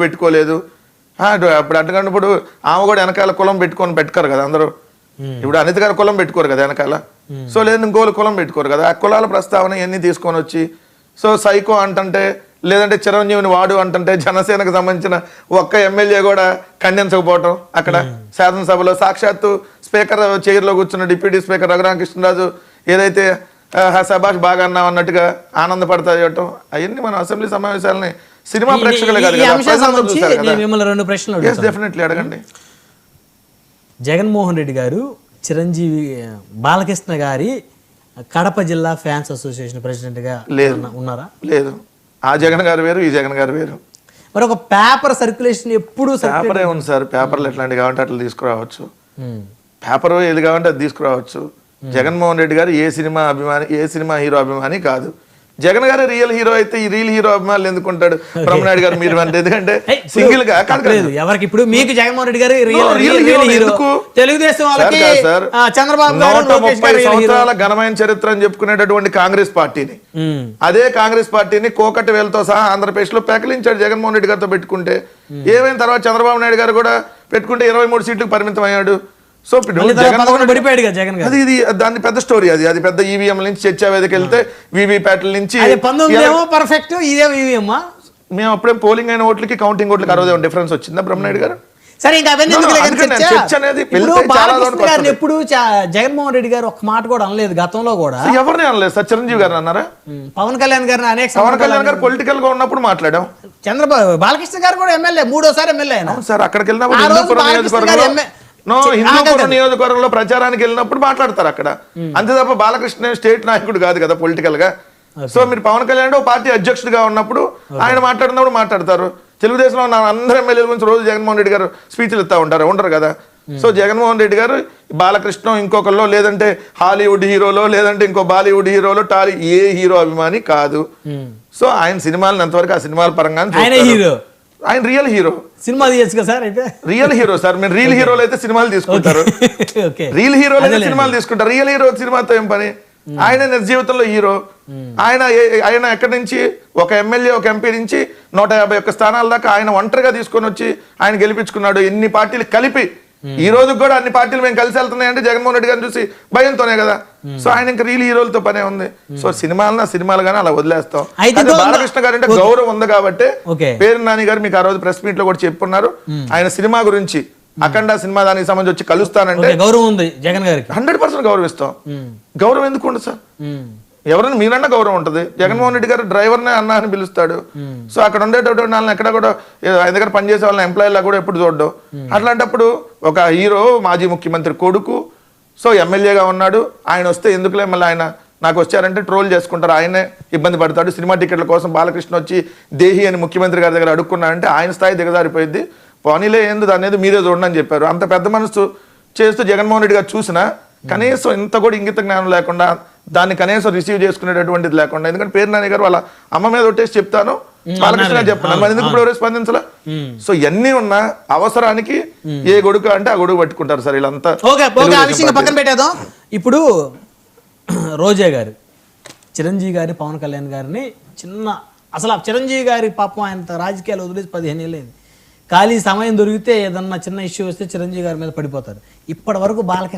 పెట్టుకోలేదు. ఇప్పుడు అంటున్నప్పుడు ఆమె కూడా వెనకాల కులం పెట్టుకోరు కదా అందరూ. ఇప్పుడు అనిత గారు కులం పెట్టుకోరు కదా వెనకాల. సో లేదు ఇంకోళ్ళు కులం పెట్టుకోరు కదా. ఆ కులాల ప్రస్తావన ఇవన్నీ తీసుకొని వచ్చి సో సైకో అంటుంటే, లేదంటే చిరంజీవిని వాడు అంటుంటే జనసేనకు సంబంధించిన ఒక్క ఎమ్మెల్యే కూడా ఖండించకపోవటం, అక్కడ శాసనసభలో సాక్షాత్తు స్పీకర్ చైర్లో కూర్చున్న డిప్యూటీ స్పీకర్ రఘురామకృష్ణరాజు ఏదైతే సభాష్ బాగా అన్నాం అన్నట్టుగా ఆనందపడతా చేయటం, అవన్నీ మన అసెంబ్లీ సమావేశాలని సినిమా ప్రేక్షకులే కాదు కదా. డెఫినెట్లీ అడగండి. జగన్మోహన్ రెడ్డి గారు చిరంజీవి బాలకృష్ణ గారి కడప జిల్లా ఫ్యాన్స్ అసోసియేషన్ ప్రెసిడెంట్ గా ఉన్నారా? లేదు. ఆ జగన్ గారు వేరు, ఈ జగన్ గారు వేరు. మరి ఒక పేపర్ సర్క్యులేషన్ ఎప్పుడు పేపరే ఉంది సార్. పేపర్లు ఎట్లాంటి కావాలంటే అట్లా తీసుకురావచ్చు. పేపర్ ఏది కావాలంటే అది తీసుకురావచ్చు. జగన్మోహన్ రెడ్డి గారు ఏ సినిమా అభిమాని, ఏ సినిమా హీరో అభిమాని కాదు. జగన్ గారు రియల్ హీరో అయితే ఈ రియల్ హీరో అభిమానులు ఎందుకుంటాడు బ్రహ్మనాయుడు గారు మీరు అంటే? ఎందుకంటే సింగిల్ గా కాదు ఎవరికి ఇప్పుడు మీకు జగన్మోహన్ రెడ్డి గారు రియల్ హీరో, తెలుగుదేశం వాళ్ళకి చంద్రబాబు 130 సంవత్సరాల ఘనమైన చరిత్ర అని చెప్పుకునేటటువంటి కాంగ్రెస్ పార్టీని, అదే కాంగ్రెస్ పార్టీని కోకటి వేలతో సహా ఆంధ్రప్రదేశ్ లో పెకలించాడు జగన్మోహన్ రెడ్డి గారితో పెట్టుకుంటే. ఏమైనా తర్వాత చంద్రబాబు నాయుడు గారు కూడా పెట్టుకుంటే 23 సీట్లకు పరిమితం అయ్యాడు. సో అది ఇది దాని పెద్ద స్టోరీ. అది పెద్ద ఈవీఎం నుంచి చర్చా వేదిక వెళ్తే వీవీప్యాట్ల నుంచి పర్ఫెక్ట్. మేము అప్పుడే పోలింగ్ అయిన ఓట్లకి కౌంటింగ్ ఓట్లకి 60 డిఫరెన్స్ వచ్చిందా బ్రహ్మనాయుడు గారు? సరే, ఇంకా ఎప్పుడు జగన్మోహన్ రెడ్డి గారు ఒక మాట కూడా అనలేదు గతంలో కూడా. ఎవరిని అనలేదు సార్. చిరంజీవి గారు అన్నారా? పవన్ కళ్యాణ్ గారిని అనేక పవన్ కళ్యాణ్ గారు పొలిటికల్ గా ఉన్నప్పుడు మాట్లాడాం. చంద్రబాబు బాలకృష్ణ గారు కూడా ఎమ్మెల్యే, 3వ ఎమ్మెల్యే అయినా సార్. అక్కడికి వెళ్ళినప్పుడు హిందూపురం నియోజకవర్గంలో ప్రచారానికి వెళ్ళినప్పుడు మాట్లాడతారు అక్కడ, అంతే తప్ప బాలకృష్ణ స్టేట్ నాయకుడు కాదు కదా పొలిటికల్ గా. సో మీరు పవన్ కళ్యాణ్ పార్టీ అధ్యక్షుడిగా ఉన్నప్పుడు ఆయన మాట్లాడినప్పుడు మాట్లాడతారు. తెలుగుదేశంలో ఉన్న అందరు ఎమ్మెల్యేల గురించి రోజు జగన్మోహన్ రెడ్డి గారు స్పీచ్లు ఇస్తా ఉండరు కదా. సో జగన్మోహన్ రెడ్డి గారు బాలకృష్ణ ఇంకొకరిలో, లేదంటే హాలీవుడ్ హీరోలో, లేదంటే ఇంకో బాలీవుడ్ హీరోలో ఏ హీరో అభిమాని కాదు. సో ఆయన సినిమాలను ఎంతవరకు ఆ సినిమాల పరంగా ఆయన రియల్ హీరో. సినిమా తీయచ్చు సార్. అయితే రియల్ హీరో సార్. మీరు రియల్ హీరోలు అయితే సినిమాలు తీసుకుంటారు, రియల్ హీరోలు అయితే సినిమాలు తీసుకుంటారు. రియల్ హీరో సినిమాతో ఏం పని? ఆయన నిజ జీవితంలో హీరో. ఆయన ఎక్కడి నుంచి ఒక ఎమ్మెల్యే, ఒక ఎంపీ నుంచి 151 స్థానాల దాకా ఆయన ఒంటరిగా తీసుకొని వచ్చి ఆయన గెలిపించుకున్నాడు. ఎన్ని పార్టీలు కలిపి ఈ రోజు కూడా అన్ని పార్టీలు మేము కలిసి వెళ్తున్నాయంటే జగన్మోహన్ రెడ్డి గారిని చూసి భయంతోనే కదా. సో ఆయన ఇంకా రియల్ హీరోలతో పనే ఉంది. సో సినిమాలుగానే అలా వదిలేస్తాం. బాలకృష్ణ గారు అంటే గౌరవం ఉంది కాబట్టి పేరు నాని గారు మీకు ఆ రోజు ప్రెస్ మీట్ లో కూడా చెప్పున్నారు. ఆయన సినిమా గురించి అఖండ సినిమా దానికి సంబంధించి వచ్చి కలుస్తానంటే గౌరవం ఉంది జగన్ గారికి. 100% గౌరవిస్తాం. గౌరవం ఎందుకు ఉండదు సార్? ఎవరైనా మీరన్నా గౌరవం ఉంటుంది. జగన్మోహన్ రెడ్డి గారు డ్రైవర్నే అన్నా అని పిలుస్తాడు. సో అక్కడ ఉండేటటువంటి వాళ్ళని ఎక్కడ కూడా ఆయన దగ్గర పనిచేసే వాళ్ళని ఎంప్లాయీలా కూడా ఎప్పుడు చూడడం. అట్లాంటప్పుడు ఒక హీరో, మాజీ ముఖ్యమంత్రి కొడుకు, సో ఎమ్మెల్యేగా ఉన్నాడు. ఆయన వస్తే ఎందుకులే మళ్ళీ ఆయన నాకు వచ్చారంటే ట్రోల్ చేసుకుంటారు, ఆయనే ఇబ్బంది పడతాడు. సినిమా టికెట్ల కోసం బాలకృష్ణ వచ్చి దేహి అని ముఖ్యమంత్రి గారి దగ్గర అడుక్కున్నాడంటే ఆయన స్థాయి దిగజారిపోయింది. పోనీలే ఏంది అనేది మీరే చూడండి అని చెప్పారు. అంత పెద్ద మనసు చేస్తూ జగన్మోహన్ రెడ్డి గారు చూసినా కనీసం ఇంత కూడా ఇంగిత జ్ఞానం లేకుండా, దాన్ని కనీసం రిసీవ్ చేసుకునేటటువంటిది లేకుండా, ఎందుకంటే పేరు నాని గారు వాళ్ళ అమ్మ మీద ఒట్టేసి చెప్తాను, బాలకృష్ణ గారు చెప్తాను, మరి ఎందుకు ఇప్పుడు ఎవరు స్పందించలే? సో ఇవన్నీ ఉన్నా అవసరానికి ఏ గొడుగు అంటే ఆ గొడుగు పట్టుకుంటారు సార్ వీళ్ళంతా. పక్కన పెట్టేద్దాం. ఇప్పుడు రోజా గారు చిరంజీవి గారి, పవన్ కళ్యాణ్ గారిని అసలు చిరంజీవి గారి పాపం ఆయన రాజకీయాలు వదిలేసి 15 ఏళ్ళైంది. ఖాళీ సమయం దొరికితే ఏదన్నా చిన్న ఇష్యూ వస్తే చిరంజీవి గారి మీద పడిపోతారు. ఇప్పటి వరకు బాలకృష్ణ